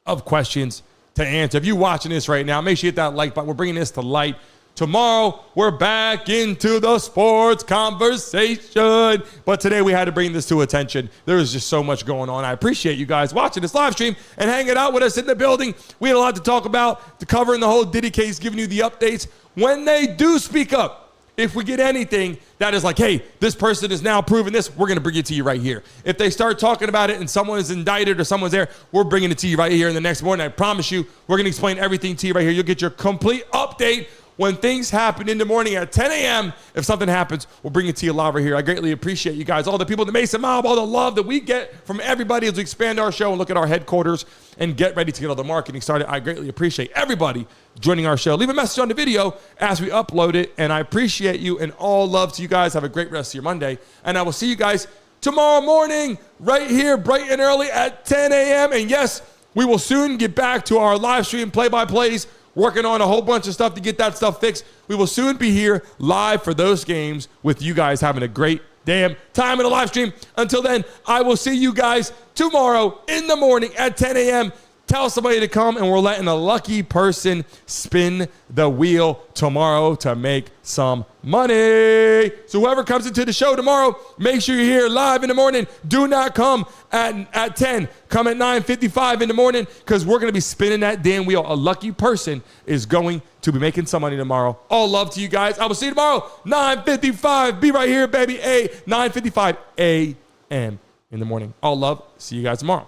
of questions to answer. If you're watching this right now, make sure you hit that like button. We're bringing this to light. Tomorrow, we're back into the sports conversation. But today, we had to bring this to attention. There is just so much going on. I appreciate you guys watching this live stream and hanging out with us in the building. We had a lot to talk about, to cover in the whole Diddy case, giving you the updates. When they do speak up, if we get anything that is like, hey, this person is now proving this, we're going to bring it to you right here. If they start talking about it and someone is indicted or someone's there, we're bringing it to you right here in the next morning. I promise you, we're going to explain everything to you right here. You'll get your complete update when things happen in the morning at 10 a.m. If something happens, we'll bring it to you live right here. I greatly appreciate you guys, all the people in the Mason Mob, all the love that we get from everybody as we expand our show and look at our headquarters and get ready to get all the marketing started. I greatly appreciate everybody joining our show. Leave a message on the video as we upload it, and I appreciate you and all love to you guys. Have a great rest of your Monday, and I will see you guys tomorrow morning right here bright and early at 10 a.m. And yes, we will soon get back to our live stream play-by-plays, working on a whole bunch of stuff to get that stuff fixed. We will soon be here live for those games with you guys having a great damn time in the live stream. Until then, I will see you guys tomorrow in the morning at 10 a.m. Tell somebody to come, and we're letting a lucky person spin the wheel tomorrow to make some money. So whoever comes into the show tomorrow, make sure you're here live in the morning. Do not come at 10. Come at 9:55 in the morning, because we're going to be spinning that damn wheel. A lucky person is going to be making some money tomorrow. All love to you guys. I will see you tomorrow, 9:55. Be right here, baby. 9:55 a.m. in the morning. All love. See you guys tomorrow.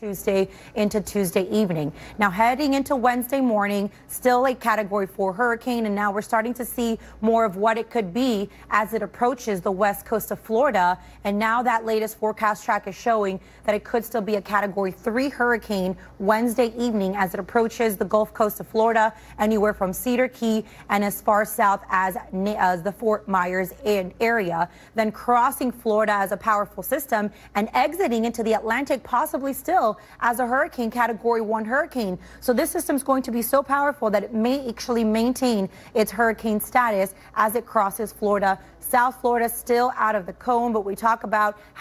Tuesday into Tuesday evening. Now heading into Wednesday morning, still a Category 4 hurricane, and now we're starting to see more of what it could be as it approaches the west coast of Florida. And now that latest forecast track is showing that it could still be a Category 3 hurricane Wednesday evening as it approaches the Gulf Coast of Florida, anywhere from Cedar Key and as far south as the Fort Myers area, then crossing Florida as a powerful system and exiting into the Atlantic, possibly still as a hurricane, Category 1 hurricane. So this system is going to be so powerful that it may actually maintain its hurricane status as it crosses Florida. South Florida still out of the cone, but we talk about how